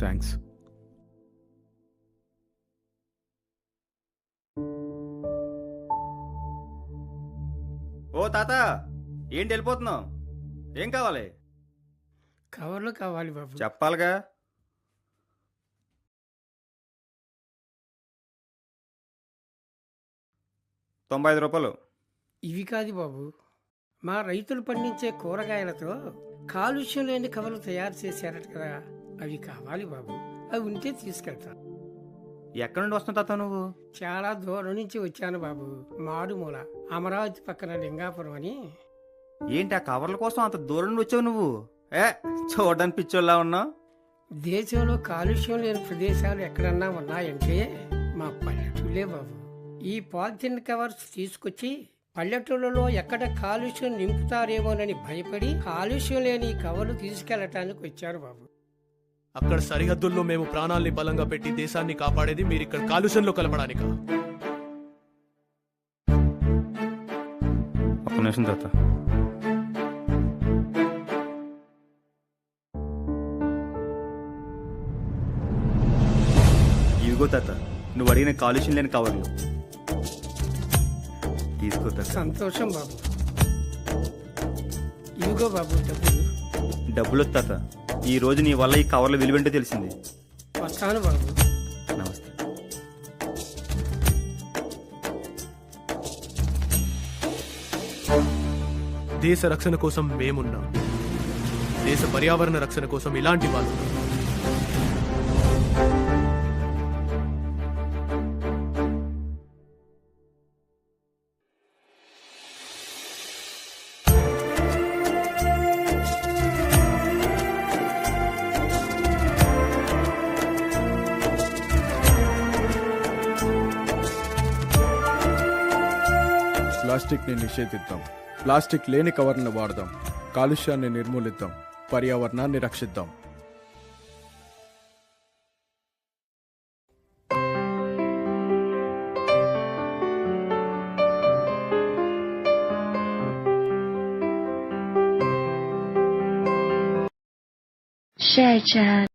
Thanks. ఓ తాత, ఏంటి వెళ్ళిపోతున్నావు? ఏం కావాలి? కవర్లు కావాలి బాబు. చెప్పాలిగా. ₹95. ఇవి కాదు బాబు, మా రైతులు పండించే కూరగాయలతో కాలుష్యం లేని కవర్లు తయారు చేశారట కదా, అవి కావాలి బాబు. అవి ఉంటే తీసుకెళ్తాను. ఎక్కడి నుండి వస్తున్నావు తాత నువ్వు? చాలా దూరం నుంచి వచ్చాను బాబు. మాడుమూల అమరావతి పక్కన లింగాపురం అని. ఏంటి ఆ కవర్ల కోసం అంత దూరం నుండి వచ్చావు నువ్వు? చూడడానికి పిచ్చోళ్ళ ఉన్నావు. దేశంలో కాలుష్యం లేని ప్రదేశాలు ఎక్కడన్నా ఉన్నాయంటే మా పల్లెటూళ్ళే బాబు. ఈ పాలిథిన్ కవర్స్ తీసుకొచ్చి పల్లెటూళ్ళలో ఎక్కడ కాలుష్యం నింపుతారేమోనని భయపడి కాలుష్యం లేని ఈ కవర్లు తీసుకెళ్లటానికి వచ్చారు బాబు. అక్కడ సరిహద్దుల్లో మేము ప్రాణాల్ని బలంగా పెట్టి దేశాన్ని కాపాడేది మీరు ఇక్కడ కాలుష్యంలో కలపడానిక? ఒక్క నిమిషం తాత. ఇదిగో తాత, నువ్వు అడిగిన కాలుష్యం లేని కవర్లు తీసుకో తాత. సంతోషం బాబు. ఇదిగో బాబు డబ్బులు. డబ్బులు వద్దు తాత, ఈ రోజు నీ వల్ల ఈ కవర్ల విలువేంటో తెలిసింది. వస్తాను బాబు. నమస్తే. దేశ రక్షణ కోసం మేమున్నాం, దేశ పర్యావరణ రక్షణ కోసం ఇలాంటి వాళ్ళు. ప్లాస్టిక్ని నిషేధిద్దాం, ప్లాస్టిక్ లేని కవర్లను వాడదాం, కాలుష్యాన్ని నిర్మూలిద్దాం, పర్యావరణాన్ని రక్షిద్దాం. share chat